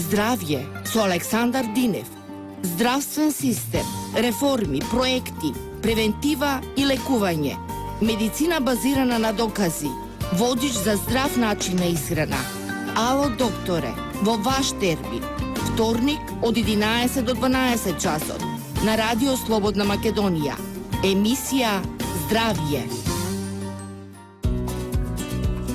Здравје со Александар Динев. Здравствен систем, реформи, проекти, превентива и лекување. Медицина базирана на докази. Водич за здрав начин на исхрана. Ало докторе, во ваш термин. Вторник од 11 до 12 часот на Радио Слободна Македонија. Емисија Здравје.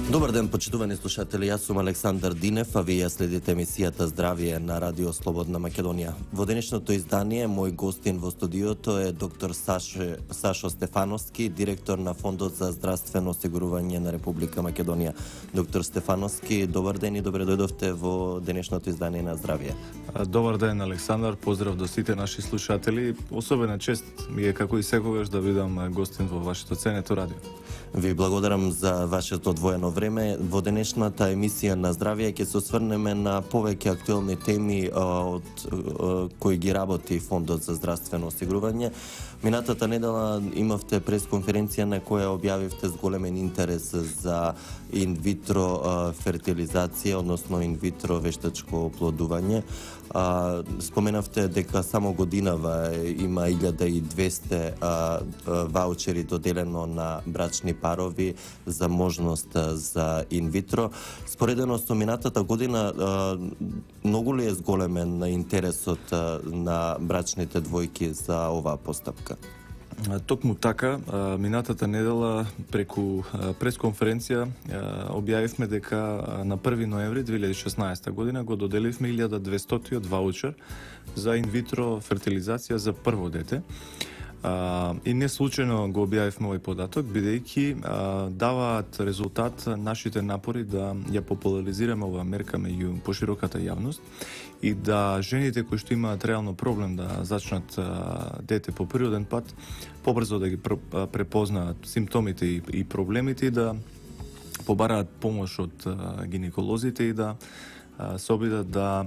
Добар ден, почитувани слушатели, јас сум Александар Динев, а вие следите емисијата Здравје на Радио Слободна Македонија. Во денешното издание, мој гостин во студиото е доктор Сашо Стефановски, директор на Фондот за здравствено осигурување на Република Македонија. Доктор Стефановски, добар ден и добре дојдовте во денешното издание на Здравје. Добар ден, Александар, поздрав до сите наши слушатели. Особена чест ми е како и секогаш да бидам гостин во вашето ценето радио. Ви благодарам за вашето одвоено време. Во денешната емисија на Здравје ќе се осврнеме на повеќе актуелни теми од кои ги работи Фондот за здравствено осигурување. Минатата недела имавте пресконференција на која објавивте зголемен интерес за инвитро фертилизација, односно инвитро вештачко оплодување. Споменавте дека само годинава има 1200 ваучери доделено на брачни парови за можност за инвитро. Споредено со минатата година, многу ли е зголемен интересот на брачните двојки за оваа постапка? Токму така, минатата недела преку пресконференција објавивме дека на 1 ноември 2016 година го доделивме 1200 ваучер за инвитро фертилизација за прво дете. И не случајно го објавивме овој податок, бидејќи даваат резултат нашите напори да ја популаризираме оваа мерка меѓу пошироката јавност и да жените кои што имаат реално проблем да зачнат дете по природен пат, побрзо да ги препознаат симптомите и проблемите и да побараат помош од гинеколозите и да се обидат да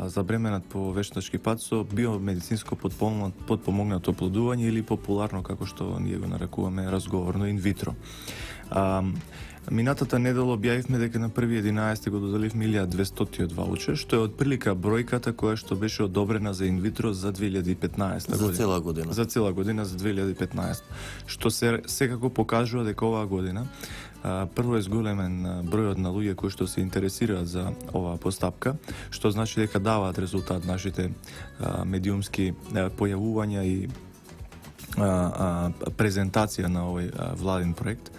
забременат по вештачки пат со биомедицинско подпомогнато оплодување или популарно, како што ние го нарекуваме, разговорно инвитро. Минатата недела објавивме дека на 1.11 го доделивме 1200 ваучер, што е отприлика бројката која што беше одобрена за инвитро за 2015 година. За цела година. За цела година, за 2015. Што се секако покажува дека оваа година прво е зголемен бројот на луѓе кои што се интересираат за оваа постапка, што значи дека даваат резултат нашите медиумски појавувања и презентација на овој владин проект.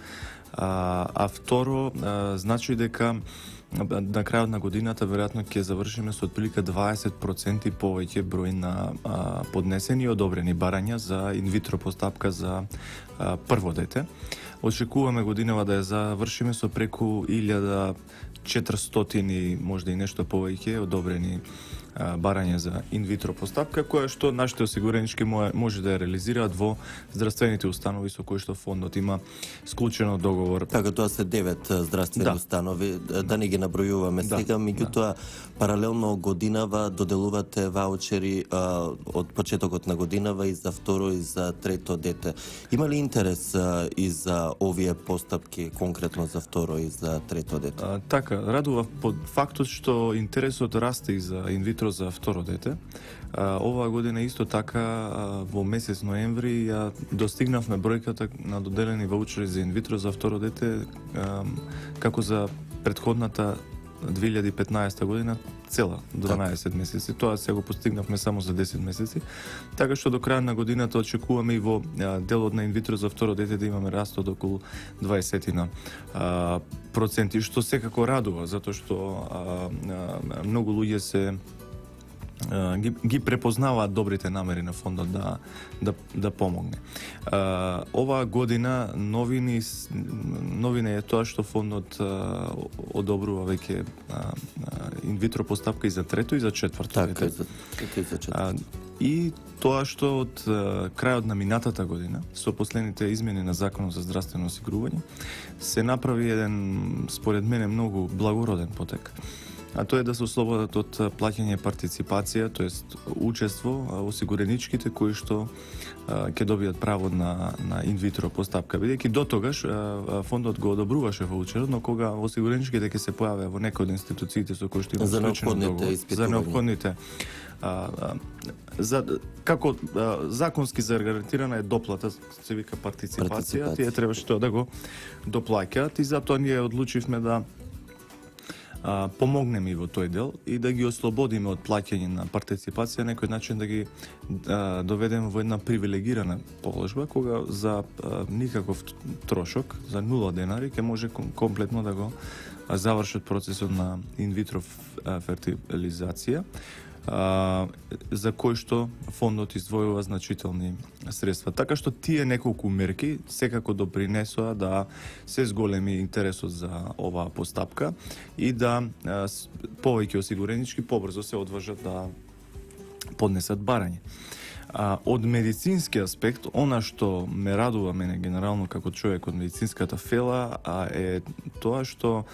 А второ, значи дека на крајот на годината веројатно ќе завршиме со отприлика 20% повеќе број на поднесени и одобрени барања за инвитро постапка за прво дете. Очекуваме годинава да ја завршиме со преку 1400 можда и нешто повеќе одобрени барање за инвитро постапка, која што нашите осигуренички може да ја реализираат во здравствените установи со кои што фондот има склучено договор. Така, тоа се 9 здравствени установи, да не ги набројуваме сега, меѓутоа паралелно годинава доделувате ваучери од почетокот на годинава и за второ и за трето дете. Има ли интерес и за овие постапки, конкретно за второ и за трето дете? Така, радува под фактот што интересот расте и за инвитро за второ дете. Оваа година исто така во месец ноември ја достигнавме бројката на доделени ваучери за инвитро за второ дете како за претходната 2015 година цела 12 месеци. Тоа се го постигнавме само за 10 месеци. Така што до крај на годината очекуваме и во делот на инвитро за второ дете да имаме раст од околу 20%, што секако радува, затоа што многу луѓе се ги препознаваат добрите намери на фондот да помогне. Оваа година новина е тоа што фондот одобрува веќе инвитро постапка и за трето и за четврто дете. И тоа што од крајот на минатата година, со последните измени на Законот за здравствено осигурување, се направи еден, според мене, многу благороден потек. а тоа е да се ослободат од плаќање партиципација, тоест учество осигуреничките кои што ќе добијат право на инвитро постапка, бидејќи до тогаш фондот го одобруваше ваучерот, но кога осигуреничките ќе се појаве во некој од институциите со кои што има за склучен договор, за неопходните како законски загарантирана е доплата, се вика партиципација, тие требаше тоа да го доплаќаат и затоа ние одлучивме да помогнеме и во тој дел и да ги ослободиме од плаќање на партиципација, на некој начин да ги доведеме во една привилегирана положба, кога за никаков трошок, за 0 денари, ќе може комплетно да го завршат процесот на инвитро фертилизација, за кој што фондот издвојува значителни средства. Така што тие неколку мерки секако допринесоа да се зголеми интересот за оваа постапка и да повеќе осигуренички побрзо се одважат да поднесат барање. Од медицински аспект, она што ме радува мене генерално како човек од медицинската фела е тоа што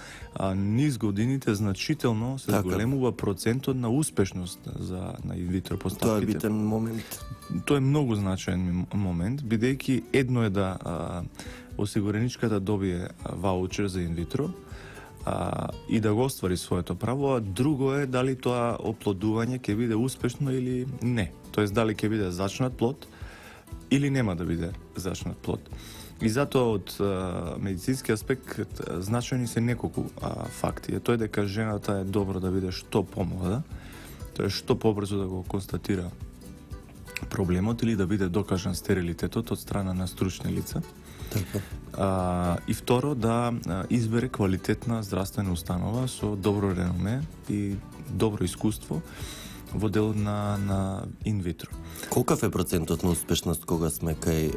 низ годините значително се зголемува процентот на успешност на инвитро постапките. Тоа е битен момент. Тоа е многу значаен момент, бидејќи едно е да осигуреничката добие ваучер за инвитро и да го оствари своето право, а друго е дали тоа оплодување ќе биде успешно или не. Тоест дали ќе биде зачнат плод или нема да биде зачнат плод. И затоа од медицински аспект значајни се неколку факти. Тоа е дека жената е добро да биде што помлада, тоа е што побрзо да го констатира проблемот или да биде докажан стерилитетот од страна на стручни лица. И второ, да избере квалитетна здравствена установа со добро реноме и добро искуство во делот на инвитро. Колкав е процентот на успешност кога сме кај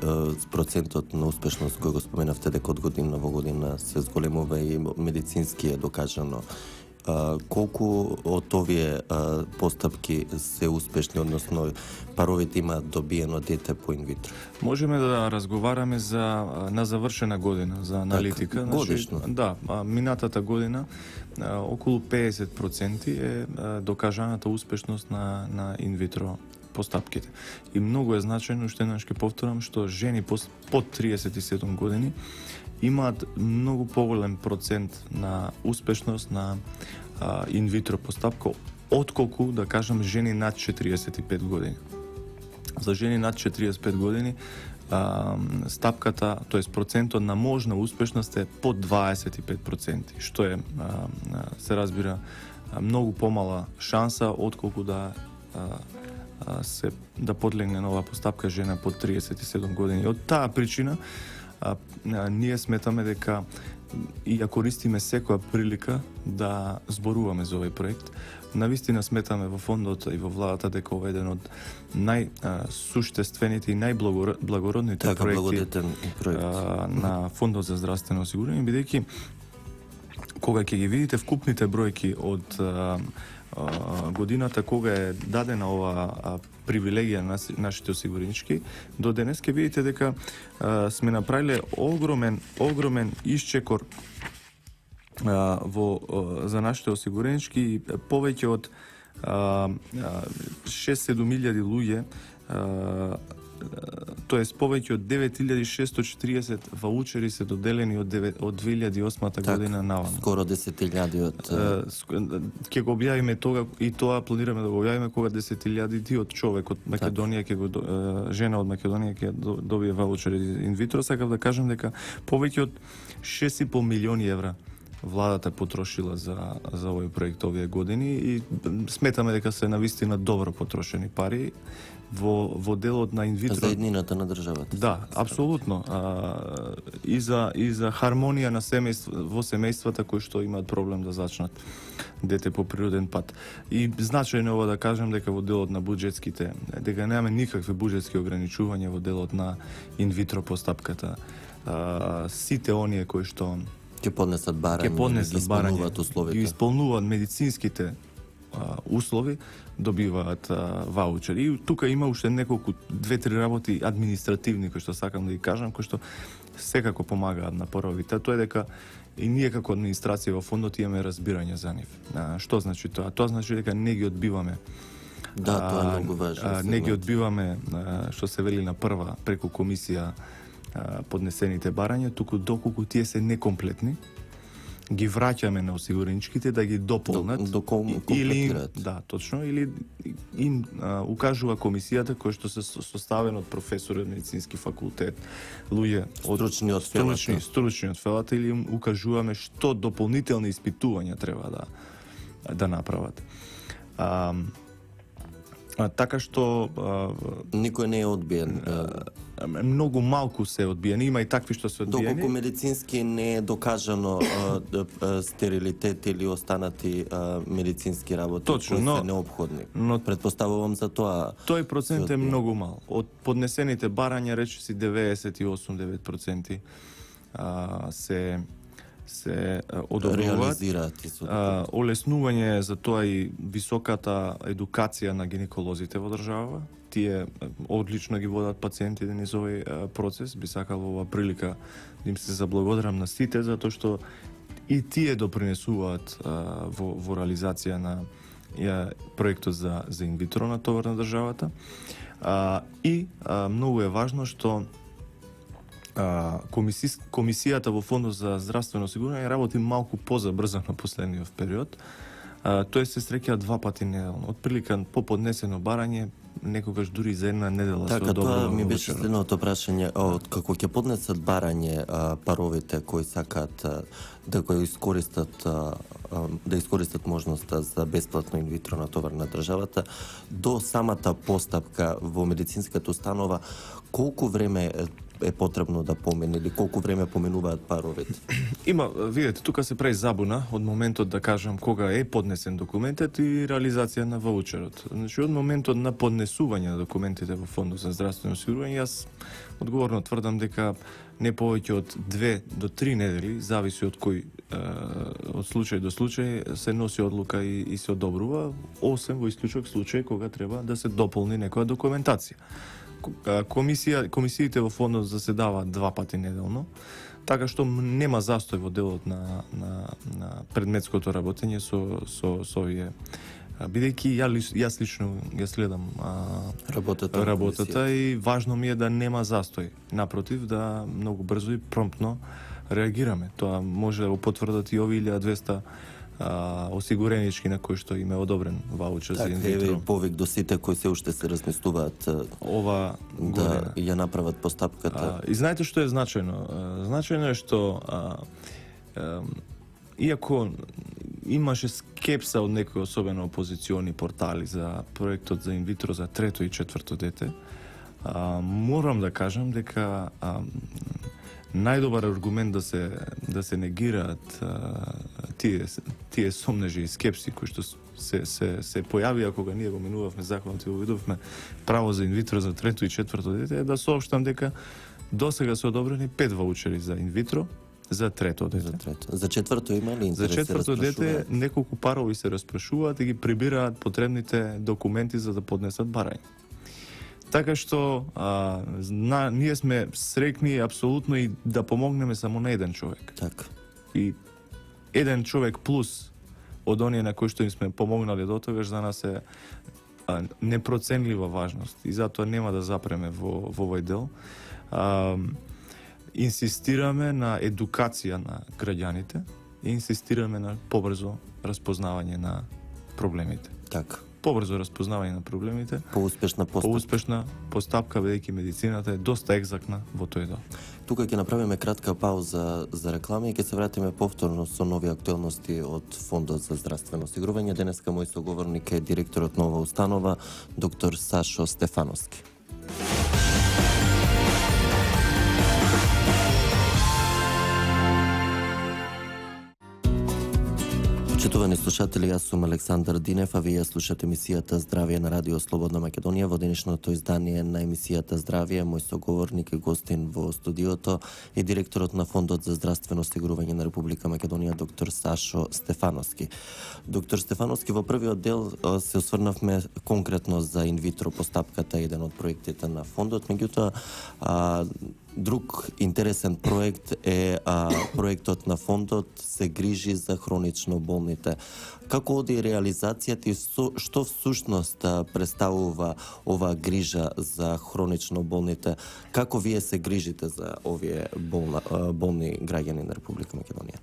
процентот на успешност кој го споменавте дека од година во година се зголемува и медицински е докажано? Колку од овие постапки се успешни, односно паровите имаат добиено дете по инвитро? Можеме да разговараме на завршена година за аналитика. Так, годишно? Да, минатата година околу 50% е докажаната успешност на инвитро постапките. И многу е значајно, уште еднаш ќе повторам, што жени под 37 години имаат многу поголем процент на успешност на инвитро постапка отколку, да кажам, жени над 45 години. За жени над 45 години стапката, тоест процентот на можна успешност е под 25%, што е, се разбира, многу помала шанса отколку да подлегне на оваа постапка жена под 37 години. Од таа причина ние сметаме дека и ја користиме секоја прилика да зборуваме за овој проект. Навистина сметаме во фондот и во владата дека ова е еден од најсуштествените и најблагородните проекти на фондот за здравствено осигурање, бидејќи кога ќе ги видите вкупните бројки од годината кога е дадена оваа привилегија на нашите осигуренички, до денес ќе видите дека сме направиле огромен исчекор за нашите осигуренички, повеќе од 6-7 луѓе, тоест повеќе од 9640 ваучери се доделени од 2008 година наваму. Скоро 10.000 од... Ќе го објавиме тога и тоа планираме да го објавиме кога 10.000 од човек од Македонија жена од Македонија ќе добие ваучери инвитро. Сакав да кажам дека повеќе од 6,5 милиони евра владата потрошила за овој проект овие години и сметаме дека се навистина добро потрошени пари во делот на инвитро. За еднината на државата. Да, апсолутно. И за хармонија на во семејствата кои што имаат проблем да зачнат дете по природен пат. И значајно ова да кажам дека во делот на буџетските, дека немаме никакви буџетски ограничувања во делот на инвитро постапката. Сите оние кои што ќе поднесат барање, ги исполнуваат медицинските услови, добиваат ваучери. И тука има уште неколку 2-3 работи административни кои што сакам да ги кажам, кои што секако помагаат на паровите. Тоа е дека и ние како администрација во фондот имаме разбирање за нив. Што значи тоа? Тоа значи дека не ги одбиваме. Да, тоа е многу важно. Не ги одбиваме, што се вели на прва, преку комисија поднесените барања, туку доколку тие се некомплетни, ги враќаме на осигуреничките да ги дополнат или да, точно, или им укажува комисијата која што се составена од професори од медицински факултет, луѓе од стручни од фелата, или им укажуваме што дополнителни испитувања треба да направат. Така што никој не е одбиен. Многу малку се одбиени, има и такви што се одбиени. Доколку медицински не е докажано стерилитет или останати медицински работи кои се неопходни. Но претпоставувам за тоа. Тој процент е многу мал. Од поднесените барања речиси 98-9% се одобруваат. Олеснување за тоа и високата едукација на гинеколозите во држава. Тие одлично ги водат пациентите низ овој процес. Би сакал во оваа прилика да им се заблагодарам на сите, затоа што и тие допринесуваат во реализација на проектот за инвитро на товар на државата. И многу е важно што комисијата во Фондот за здравствено осигурување работи малку позабрзано последниот период. Тој се среќа 2 пати неделно. Отприлика по поднесено барање, некогаш дури за една недела се одобрува. Така, тоа ми беше следното прашање. Како ќе поднесат барање паровите кои сакаат да го искористат можноста за бесплатно инвитро на товар на државата, до самата постапка во медицинската установа, колку време е потребно да помине или колку време поминуваат паровите? Има, видете, тука се прави забуна од моментот, да кажам, кога е поднесен документот и реализација на ваучерот. Значи, од моментот на поднесување на документите во Фондот за здравствено осигурување, јас одговорно тврдам дека не повеќе од 2 до 3 недели, зависи од кој од случај до случај се носи одлука и се одобрува, освен во исклучок случај кога треба да се дополни некоја документација. Комисиите во фондот заседаваат 2 пати неделно, така што нема застој во делот на предметското работење со овие. Бидејќи јас лично ја следам работата и важно ми е да нема застој. Напротив, да многу брзо и промптно реагираме. Тоа може да го потврдат и овие 1200 осигуренички на кои што им е одобрен ваучер за инвитро. Така, повик до сите кои се уште се размислуваат ова да ја направат постапката. И знаете што е значајно? Значајно е што иако имаше скепса од некои особено опозициони портали за проектот за инвитро за 3-то и 4-то дете, морам да кажам дека најдобар аргумент да се негираат тие сомнежи и скепси кои што се појавија кога ние го минувавме законот и го видовме право за инвитро за 3-то и 4-то дете, е да соопштам дека досега се одобрени 5 ваучери за инвитро за 3-то дете. За 4-то има ли интерес? За 4-то дете неколку парови се распрашуваат и ги прибираат потребните документи за да поднесат барање. Така што ние сме срекни апсолутно и да помогнеме само на еден човек. Така. И еден човек плюс од оние на кои што им сме помогнали до тогаш за нас е непроценлива важност и затоа нема да запреме во овој дел. Инсистираме на едукација на граѓаните и инсистираме на побрзо распознавање на проблемите. Така. Побрзо распознавање на проблемите, поуспешна постапка, бидејќи медицината е доста екзактна во тој дел. Тука ќе направиме кратка пауза за реклама и ќе се вратиме повторно со нови актуелности од Фондот за здравствено осигурување. Денеска мој соговорник е директорот на оваа установа, доктор Сашо Стефановски. Почитувани слушатели, јас сум Александар Динев, а вие слушате емисијата Здравје на Радио Слободна Македонија. Во денешното издание на емисијата Здравје, мој соговорник и гостин во студиото е директорот на Фондот за здравствено осигурување на Република Македонија, доктор Сашо Стефановски. Доктор Стефановски, во првиот дел се осврнавме конкретно за инвитро постапката, еден од проектите на фондот, меѓутоа Друг интересен проект е проектот на фондот се грижи за хронично болните. Како оди реализацијата и што всушност представува оваа грижа за хронично болните? Како вие се грижите за овие болни граѓани на Република Македонија?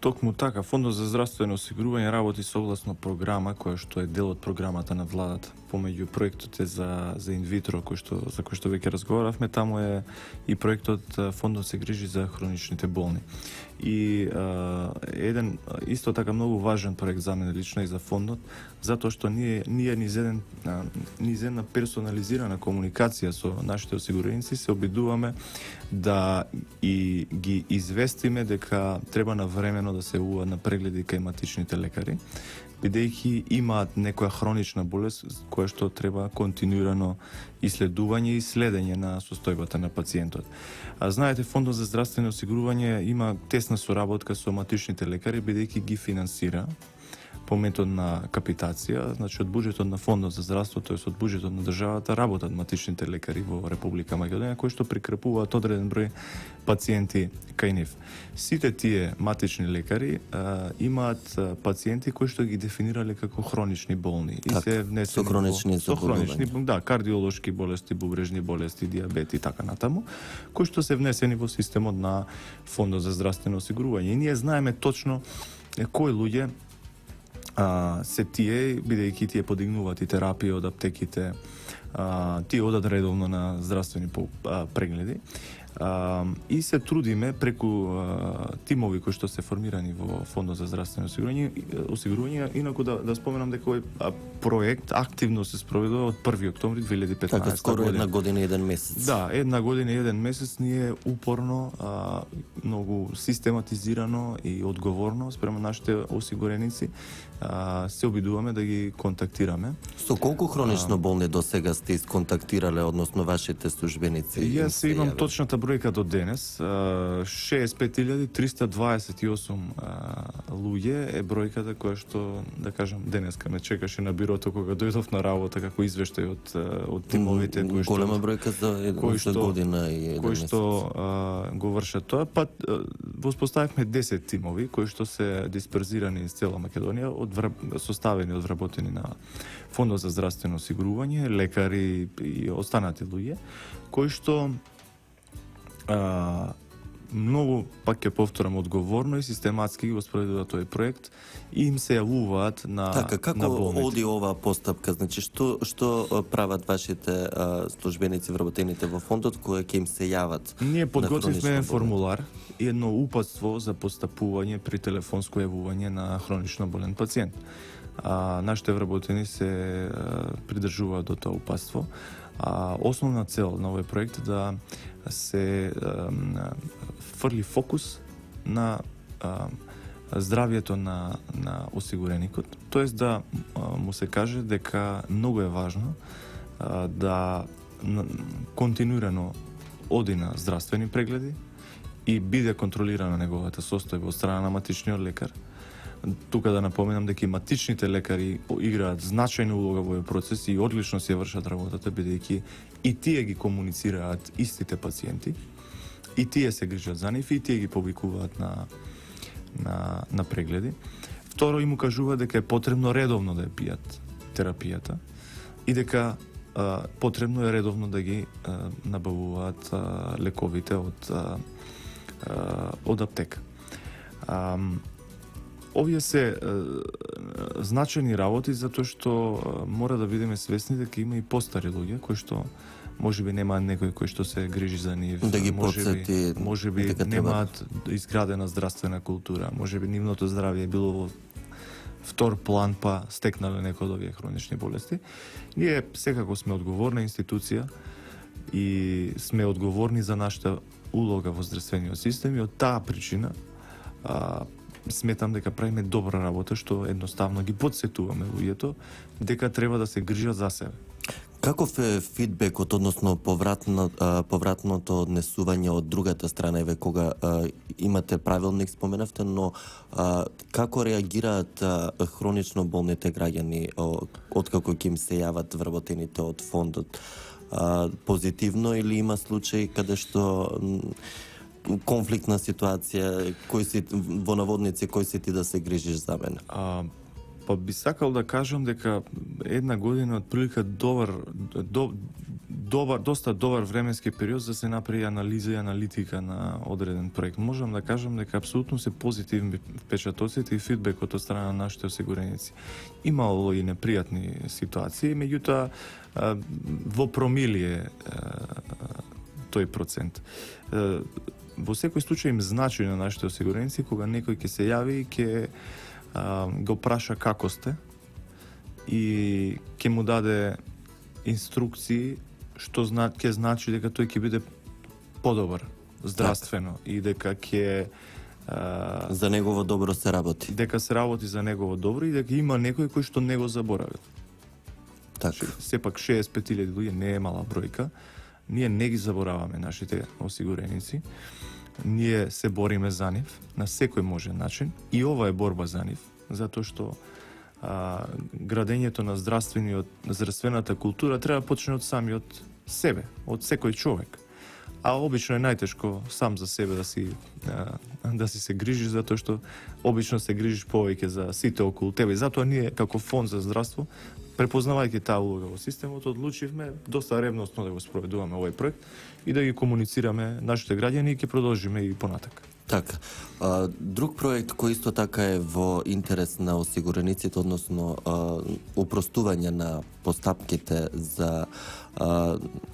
Токму така, Фондот за здравствено осигурување работи согласно програма која што е дел од програмата на владата. Помеѓу проектот е за инвитро за кој што веќе разговаравме, таму е и проектот Фондот се грижи за хроничните болни. И еден исто така многу важен проект за мене лично и за фондот, затоа што ние низ една персонализирана комуникација со нашите осигуреници се обидуваме да и ги известиме дека треба навремено да се уват на прегледи кај матичните лекари, бидејќи имаат некоја хронична болест која што треба континуирано исследување и следење на состојбата на пациентот. А знаете, Фондот за здравствено осигурување има тесна соработка со матичните лекари, бидејќи ги финансира по метод на капитација, значи од буџетот на Фондот за здравство, тоест од буџетот на државата, работат матичните лекари во Република Македонија, кои што прикрепуваат одреден број пациенти кај нив. Сите тие матични лекари имаат пациенти кои што ги дефинирале како хронични болни и се внесени со хронични, кардиолошки болести, бубрежни болести, диабет и така натаму, кои што се внесени во системот на Фондот за здравствено осигурување. И ние знаеме точно кои луѓе се тие, бидејќи тие подигнуваат и терапија од аптеките, тие одат редовно на здравствени прегледи. И се трудиме преку тимови кои што се формирани во Фондот за здравствено осигурување, инаку да споменам дека овој проект активно се спроведува од 1 октомври 2015 година. Така, скоро една година и еден месец. Да, една година и еден месец ние упорно, многу систематизирано и одговорно спрема нашите осигуреници се обидуваме да ги контактираме. Со колку хронично болни до сега сте исконтактирале, односно вашите службеници? Јас имам точната бројка до денес. 65.328 луѓе е бројката која што, да кажам, денеска ме чекаше на бирото кога дојдов на работа како извештај од тимовите кои што голема бројка за година и еден месец. Кои што го вршат тоа, па воспоставивме 10 тимови кои што се дисперзирани из цела Македонија, составени од вработени на Фондот за здравствено осигурување, лекари и останати луѓе, кои што многу, пак ќе повторам, одговорно и систематски го спроведуваат тој проект и им се јавуваат на така, како на болните. оди оваа постапка? Значи, што прават вашите службеници вработените во фондот кои ќе им се јават? Ние подготвивме на формулар и едно упатство за постапување при телефонско јавување на хронично болен пациент. Нашите вработени се придржуваат до тоа упатство. Основна цел на овој проект е да се фрли фокус на здравјето на осигуреникот, тоест да му се каже дека многу е важно да континуирано оди на здравствени прегледи и биде контролирана неговата состојба од страна на матичниот лекар. Тука да напоменам дека и матичните лекари играат значајна улога во овој процес и одлично си ја вршат работата, бидејќи и тие ги комуницираат истите пациенти, и тие се грижат за нив, и тие ги повикуваат на прегледи. Второ, им кажува дека е потребно редовно да ја пијат терапијата и дека потребно е редовно да ги набавуваат лековите од аптека. Овие се значајни работи затоа што мора да бидеме свесни дека има и постари луѓе кои што можеби немаат некој кој што се грижи за нив, да ги потсети, можеби немаат изградена здравствена култура, можеби нивното здравје е било во втор план, па стекнале некој од овие хронични болести. Ние секако сме одговорна институција и сме одговорни за нашата улога во здравствениот систем и од таа причина сметам дека правиме добра работа што едноставно ги потсетуваме луѓето дека треба да се грижат за себе. Каков е фидбекот, односно повратното однесување од другата страна, еве кога имате правилник, споменавте, но како реагираат хронично болните граѓани откако ќе им се јават вработените од фондот? позитивно или има случаи каде што конфликтна ситуација, кој си во наводници, кој си ти да се грижиш за мене? Па би сакал да кажам дека една година отприлика доста добар временски период за да се направи анализа и аналитика на одреден проект. Можам да кажам дека апсолутно се позитивни впечатоците и фидбекот од страна на нашите осигуреници. Имало и непријатни ситуации, меѓутоа во промилие тој процент. Во секој случај им значи на нашите осигуреници кога некој ќе се јави и ќе го праша како сте и ќе му даде инструкции што ќе значи дека тој ќе биде подобар здравствено и дека ќе за негово добро се работи. Дека се работи за негово добро и дека има некој кој што не го заборавил. Така. Сепак 65.000 луѓе не е мала бројка. Ние не ги забораваме нашите осигуреници. Ние се бориме за нив на секој можен начин и ова е борба за нив, затоа што градењето на здравствената култура треба да почне од самиот себе, од секој човек. А обично е најтешко сам за себе да си се грижиш, затоа што обично се грижиш повеќе за сите околу тебе. И затоа ние како фонд за здравство, препознавајќи таа улога во системот, одлучивме доста ревносно да го спроведуваме овој проект и да ги комуницираме нашите граѓани и ќе продолжиме и понатака. Така. Друг проект кој исто така е во интерес на осигурениците, односно упростување на постапките за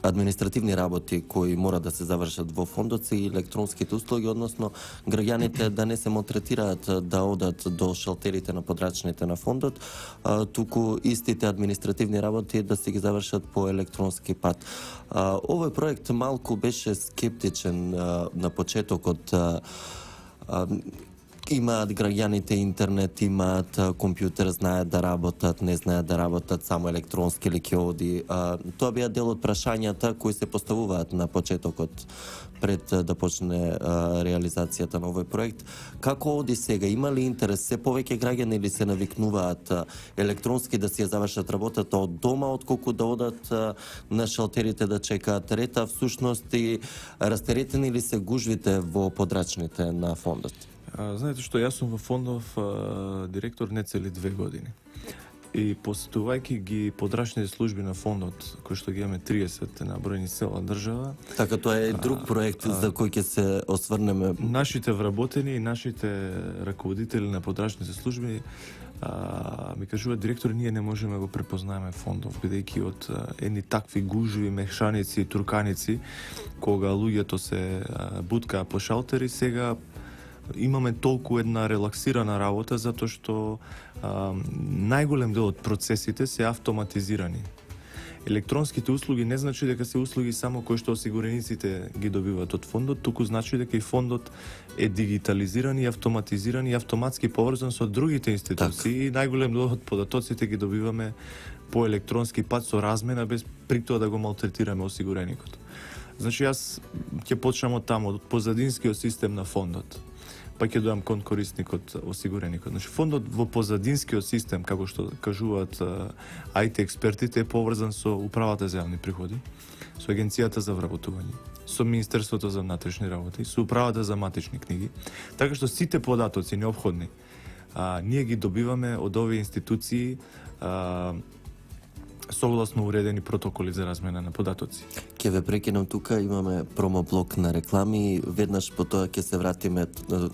административни работи кои мора да се завршат во фондот се и електронските услуги, односно граѓаните да не се малтретираат да одат до шалтерите на подрачните на фондот, туку истите административни работи да се ги завршат по електронски пат. Овој проект малку беше скептичен на почетокот. Имаат граѓаните интернет, имаат компјутер, знаат да работат, не знаат да работат, само електронски или ќе оди. Тоа беа дел од прашањата кои се поставуваат на почетокот пред да почне реализацијата на овој проект. Како оди сега? Има ли интерес? Се повеќе граѓани ли се навикнуваат електронски да си ја завршат работата од дома, отколку да одат на шалтерите да чекаат ред, всушност и растеретени ли се гужвите во подрачните на фондот? Знаете што, јас сум во фондов директор не цели 2 години. И посетувајќи ги подрачните служби на фондот, кои што ги имаме 30 на бројни села држава. Така, тоа е друг проект за кој ќе се осврнеме. Нашите вработени и нашите раководители на подрачните служби ми кажуваат: директор, ние не можеме да го препознаеме фондов, бидејќи од едни такви гужви, мехшаници и турканици, кога луѓето се буткаа по шалтери, сега имаме толку една релаксирана работа затоа што најголем дел од процесите се автоматизирани. Електронските услуги не значи дека се услуги само кои што осигурениците ги добиваат од фондот, туку значи дека и фондот е дигитализиран и автоматизиран и автоматски поврзан со другите институции. И најголем дел од податоците ги добиваме по електронски пат со размена, без при тоа да го малтретираме осигуреникот. Значи јас ќе почнам од таму, од позадинскиот систем на фондот, па ќе дојам кон корисникот, осигуреникот. Значи, фондот во позадинскиот систем, како што кажуваат IT експертите, е поврзан со Управата за јавни приходи, со Агенцијата за вработување, со Министерството за внатрешни работи, со Управата за матични книги, така што сите податоци неопходни ние ги добиваме од овие институции согласно уредени протоколи за размена на податоци. Ќе ве прекинам тука, имаме промоблок на реклами, веднаш по тоа ќе се вратиме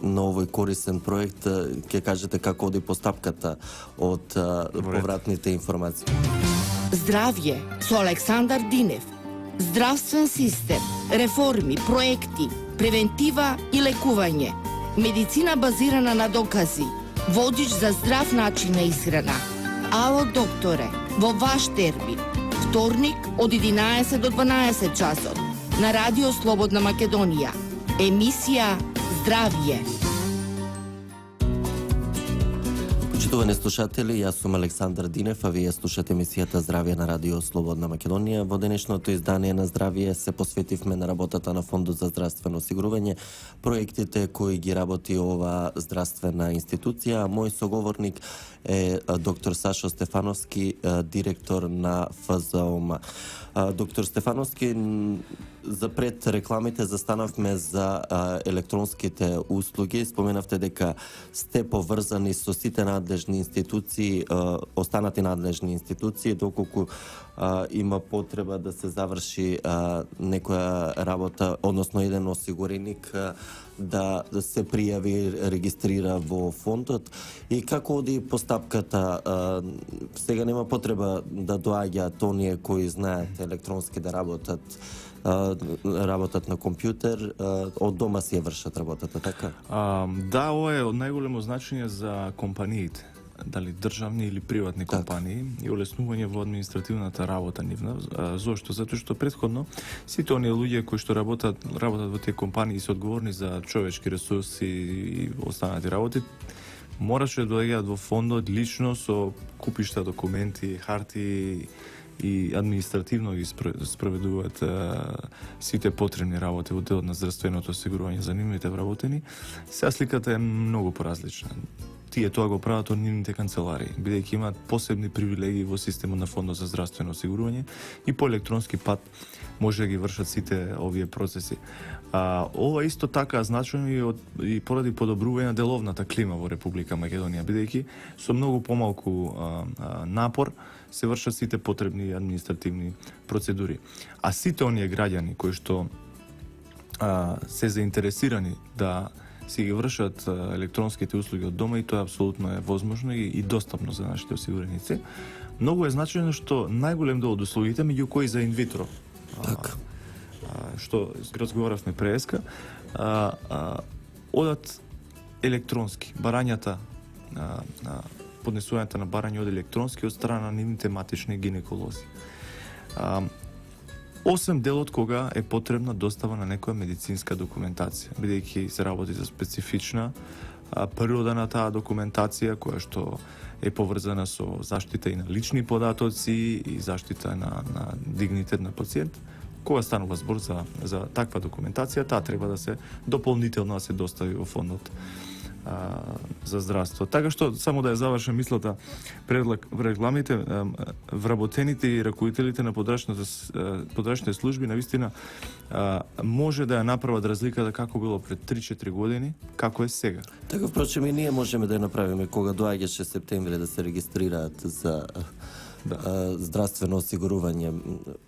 на овој корисен проект, ќе кажете како оди постапката од повратните информации. Здравје со Александар Динев. Здравствен систем, реформи, проекти, превентива и лекување. Медицина базирана на докази. Водич за здрав начин на исхрана. Ало, докторе, во ваш термин. Вторник од 11 до 12 часот на Радио Слободна Македонија. Емисија Здравје. Почитувани слушатели, јас сум Александар Динев, а вие слушате емисијата Здравје на Радио Слободна Македонија. Во денешното издание на Здравје се посветивме на работата на Фондот за здравствено осигурување, проектите кои ги работи ова здравствена институција. Мој соговорник е доктор Сашо Стефановски, директор на ФЗОМ. Доктор Стефановски, за пред рекламите застанавме за електронските услуги. Споменавте дека сте поврзани со сите надлежни институции, останати надлежни институции, доколку има потреба да се заврши некоја работа, односно еден осигуреник да се пријави, регистрира во фондот. И како оди постапката? Сега нема потреба да доаѓаат оние кои знаат електронски да работат на компјутер, од дома си ја вршат работата, така? Да, ова е од најголемо значење за компаниите, дали државни или приватни компании, и олеснување во административната работа нивна. Зошто? Затоа што претходно сите оние луѓе кои што работат во тие компании и се одговорни за човечки ресурси и останати работи, мораше да доаѓаат во фондот лично со купишта документи, хартии и административно ги спроведуваат сите потребни работи во делот на здравственото осигурување за нивните вработени. Сега сликата е многу поразлична. Тие тоа го прават од нивните канцеларии, бидејќи имаат посебни привилегии во системот на Фондот за здравствено осигурување и по електронски пат може да ги вршат сите овие процеси. Ова исто така значено и поради подобрување на деловната клима во Република Македонија, бидејќи со многу помалку напор се вршат сите потребни административни процедури. А сите оние граѓани кои што се заинтересирани да си ги вршат електронските услуги од дома, и тоа апсолутно е возможно и достапно за нашите осигуреници. Многу е значено што најголем дел од услугите, меѓу кои за инвитро, што разговаравме преска, одат електронски. Барањата, поднесувањето на барање од електронски од страна на нивните матични гинеколози. Освен делот кога е потребна достава на некоја медицинска документација, бидејќи се работи за специфична природа на таа документација, која што е поврзана со заштита и на лични податоци и заштита на дигнитет на пациент. Кога станува збор за таква документација, таа треба да се дополнително да се достави во фондот за здравство. Така што, само да ја завршам мислата, пред рекламите, вработените и раководителите на подрачните служби навистина може да ја направат разликата како било пред 3-4 години, како е сега. Така, впрочем, и ние можеме да ја направиме кога доаѓаше септември да се регистрираат за здравствено осигурување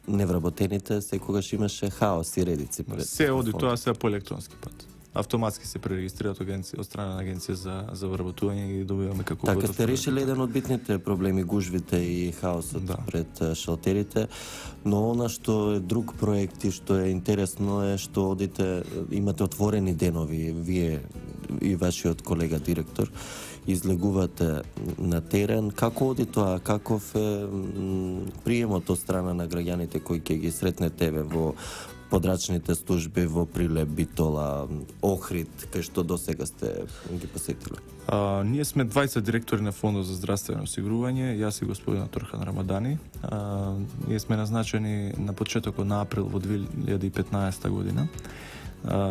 невработените, секогаш имаше хаос и редици. Се оди тоа се по електронски пат. Автоматски се пререгистрираат од страна на агенција за вработување и добиваме како така сте решили еден од битните проблеми, гужвите и хаосот пред шалтерите, но она што е друг проект и што е интересно е што одите, имате отворени денови, вие и вашиот колега директор, излегувате на терен. Како оди тоа? Каков е приемот од страна на граѓаните кои ќе ги сретнете во подрачните служби во Прилеп, Битола, Охрид, кај што досега сте ги посетиле? Ние сме 20 директори на Фондот за здравствено осигурување, јас и господинот Турхан Рамадани. Ние сме назначени на почетокот на април во 2015 година.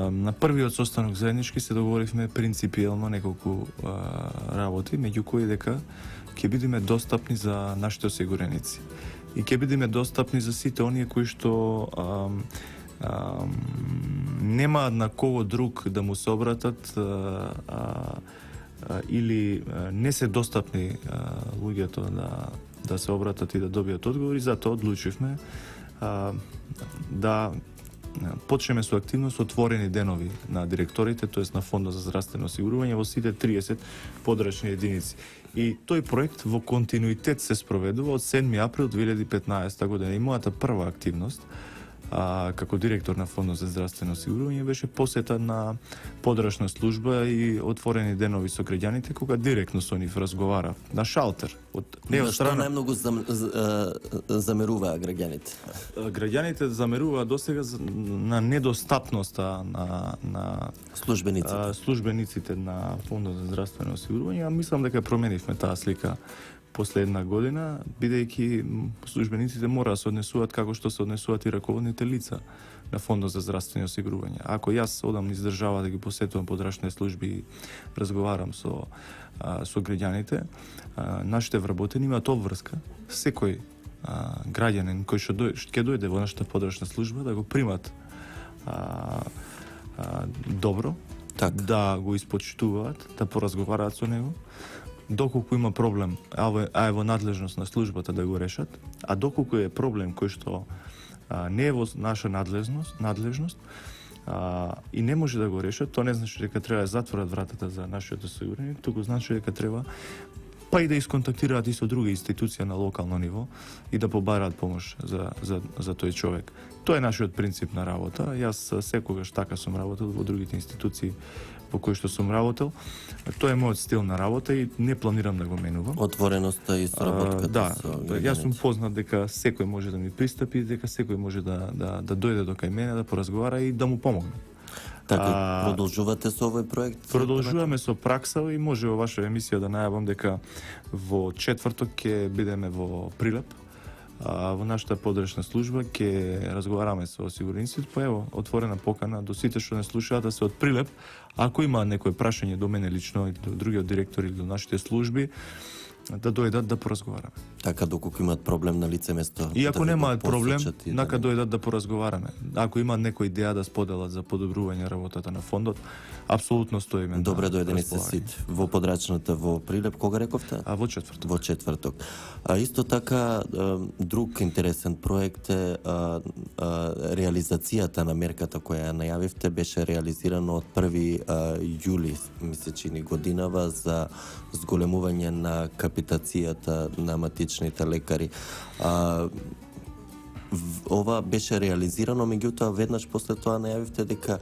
На првиот состанок заеднички се договоривме принципиелно неколку работи, меѓу кои дека ќе бидеме достапни за нашите осигуреници и ќе бидеме достапни за сите оние кои што немаат на кого друг да му се обратат или не се достапни луѓето да се обратат и да добијат одговори. Затоа одлучивме да почнеме со активност отворени денови на директорите, тоест на Фондот за здравствено осигурување во сите 30 подрачни единици. И тој проект во континуитет се спроведува од 7 април 2015 година. И мојата прва активност како директор на Фондот за здравствено осигурување беше посета на подрачна служба и отворени денови со граѓаните кога директно со нив разговара на шалтер. Што најмногу замеруваа граѓаните? Граѓаните замеруваа досега на недостапноста на службениците на Фондот за здравствено осигурување, а мислам дека променивме таа слика после една година, бидејќи службениците мора да се однесуваат како што се однесуваат и раководните лица на Фондот за здравствено осигурување. Ако јас одам низ држава да ги посетувам подрачни служби и разговарам со граѓаните, нашите вработени имаат обврска секој граѓанин кој што ќе дојде во нашата подрачна служба да го примат добро, да го испочитуваат, да поразговараат со него, доколку има проблем, а е во надлежност на службата да го решат, а доколку е проблем кој што не е во наша надлежност и не може да го решат, тоа не значи дека треба да затворат вратата за нашиот осигуреник, туку значи дека треба па и да исконтактираат и со други институции на локално ниво и да побараат помош за тој човек. Тоа е нашиот принцип на работа. Јас секогаш така сум работел во другите институции во кои што сум работел. Тоа е мојот стил на работа и не планирам да го менувам. Отвореноста и соработката со граѓаните. Јас сум познат дека секој може да ми пристапи, дека секој може да дојде до кај мене, да поразговара и да му помогне. Така, продолжувате со овој проект? Продолжуваме со пракса и може во ваша емисија да најавам дека во четврток ќе бидеме во Прилеп, во нашата подрачна служба ќе разговараме со осигурениците, па ево, отворена покана до сите што не слушаат да се од Прилеп. Ако има некој прашање до мене лично или до другиот директор или до нашите служби, да дојдат да поразговараме. Така, доколку имаат проблем на лице место. И ако немаат проблем, нака дојдат да поразговараме. Ако имаат некоја идеја да споделат за подобрување работата на фондот, апсолутно стоиме. Добре дојдени се сите во подрачната во Прилеп, кога рековте? Во четврток. Во четврток. Исто така, друг интересен проект е реализацијата на мерката која ја најавивте, беше реализирано од 1 јули, мисля чини годинава, за зголемување на капитацијата на матичните лекари. Ова беше реализирано, меѓутоа веднаш после тоа најавивте дека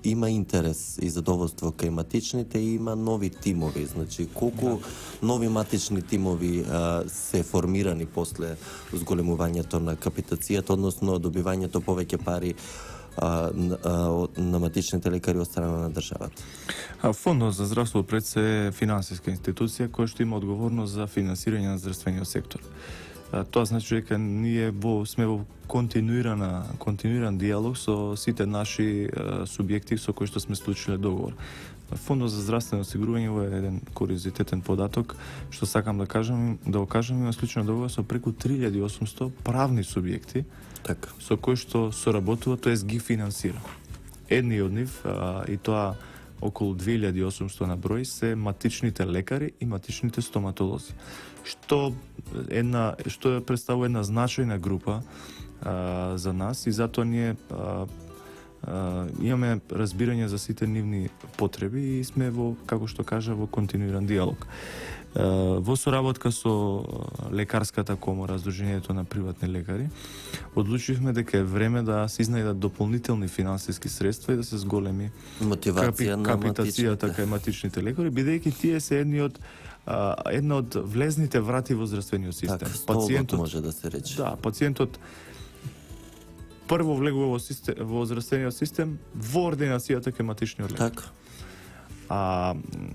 има интерес и задоволство кај матичните и има нови тимови. Значи, колку нови матични тимови се формирани после зголемувањето на капитацијата, односно добивањето повеќе пари на матичните лекари од страна на државата? Фондот за здравство пред се е финансиска институција која што има одговорност за финансирање на здравствениот сектор. Тоа значи дека ние сме во континуиран диалог со сите наши субјекти со кои што сме склучиле договор. Фондот за здравствено осигурување е еден куриозитетен податок што сакам да го кажам, има склучен договор со преку 3800 правни субјекти, така, со кои што соработува, тоест ги финансира. Едни од нив, и тоа околу 2800 на број, се матичните лекари и матичните стоматолози, што представува една значајна група за нас и затоа ние имаме разбирање за сите нивни потреби и сме во, како што кажа, во континуиран диалог. Во соработка со лекарската комора, Сдруженијето на приватни лекари, одлучивме дека е време да се изнајдат дополнителни финансиски средства и да се зголеми капитацијата кај матичните лекари, бидејќи тие се една од влезните врати во здравствениот систем. Так, пациентот може да се рече. Да, пациентот прво влегува во здравствениот систем во ординацијата кај матичниот лекар. Так.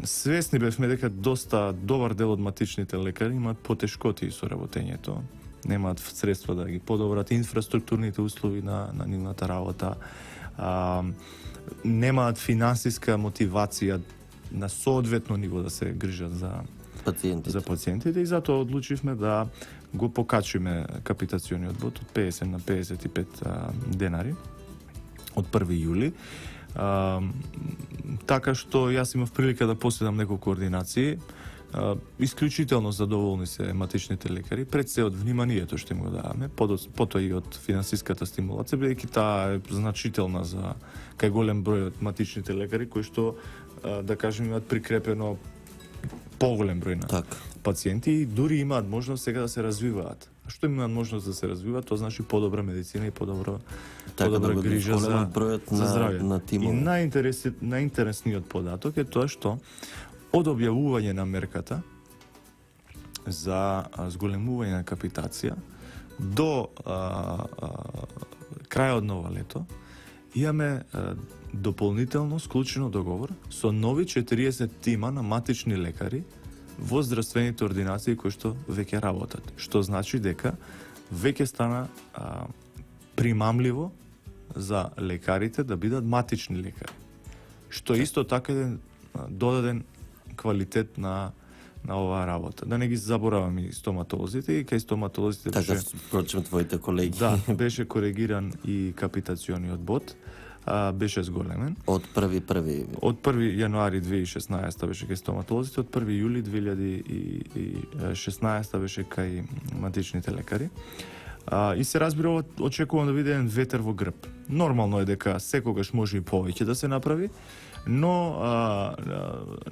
Свесни бевме дека доста добар дел од матичните лекари имаат потешкоти со работењето. Немаат средства да ги подобрат инфраструктурните услови на нивната работа. Немаат финансиска мотивација на соодветно ниво да се грижат за пациентите и затоа одлучивме да го покачиме капитациониот бод од 50 на 55 денари од 1 јули. Така што јас имав прилика да поседам неколку ординации. Исклучително задоволни се матичните лекари, пред се од вниманието што им го даваме, потоа и од финансиската стимулација, бидејќи таа е значителна за кај голем број од матичните лекари кои што, да кажем, имаат прикрепено поголем број на пациенти и дури имаат можност сега да се развиваат. А што имаат можност да се развиваат, тоа значи подобра медицина и подобра грижа за здравје. И најинтересниот податок е тоа што од објавување на мерката за зголемување на капитација до крајот на ова лето имаме дополнително склучено договор со нови 40 тима на матични лекари во здравствените ординации кои што веќе работат. Што значи дека веќе стана примамливо за лекарите да бидат матични лекари. Што исто така е додаден квалитет на оваа работа. Да не ги забораваме и стоматолозите, и кај стоматолозите така, впрочем, твоите колеги. Да, беше коригиран и капитациониот бод, беше зголемен. Од 1 јануари 2016 беше кај стоматолозите, од 1 јули 2016 беше кај матичните лекари. И се разбира, очекувам да биде еден ветер во грб. Нормално е дека секогаш може и повеќе да се направи, но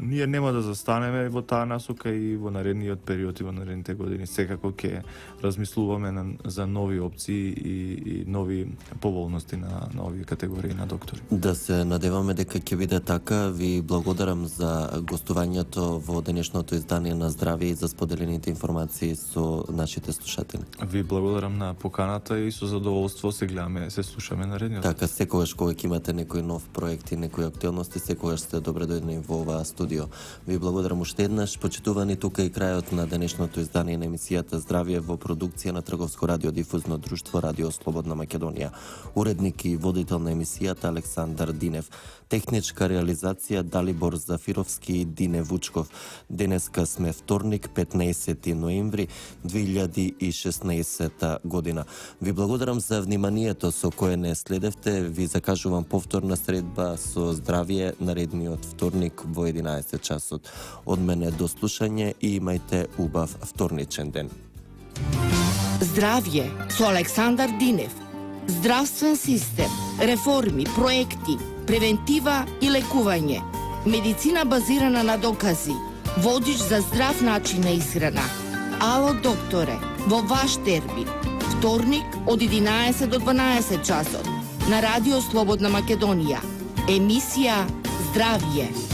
ние нема да застанеме во таа насока и во наредниот период и во наредните години секако ќе размислуваме за нови опции и нови поволности на овие категории на доктори. Да се надеваме дека ќе биде така. Ви благодарам за гостувањето во денешното издание на Здравје и за споделените информации со нашите слушатели. Ви благодарам на поканата и со задоволство се гледаме, се слушаме наредниот. Така, секогаш кога имате некој нов проект и некои актуелности, секогаш сте добре дојдени во оваа студио. Ви благодарам уште еднаш. Почитувани, тука и крајот на денешното издание на емисијата Здравје во продукција на Трговско радиодифузно друштво Радио Слободна Македонија. Уредник и водител на емисијата Александар Динев. Техничка реализација Далибор Зафировски и Дине Вучков. Денеска сме вторник, 15 ноември 2016 година. Ви благодарам за вниманието со кое не следевте. Ви закажувам повторна средба со Здравје наредниот вторник во 11 часот. Од мене до слушање и имајте убав вторничен ден. Здравје со Александар Динев. Здравствен систем, реформи, проекти, превентива и лекување. Медицина базирана на докази. Водич за здрав начин на исхрана. Ало, докторе, во ваш термин. Вторник од 11 до 12 часот на Радио Слободна Македонија. Емисија Здравје.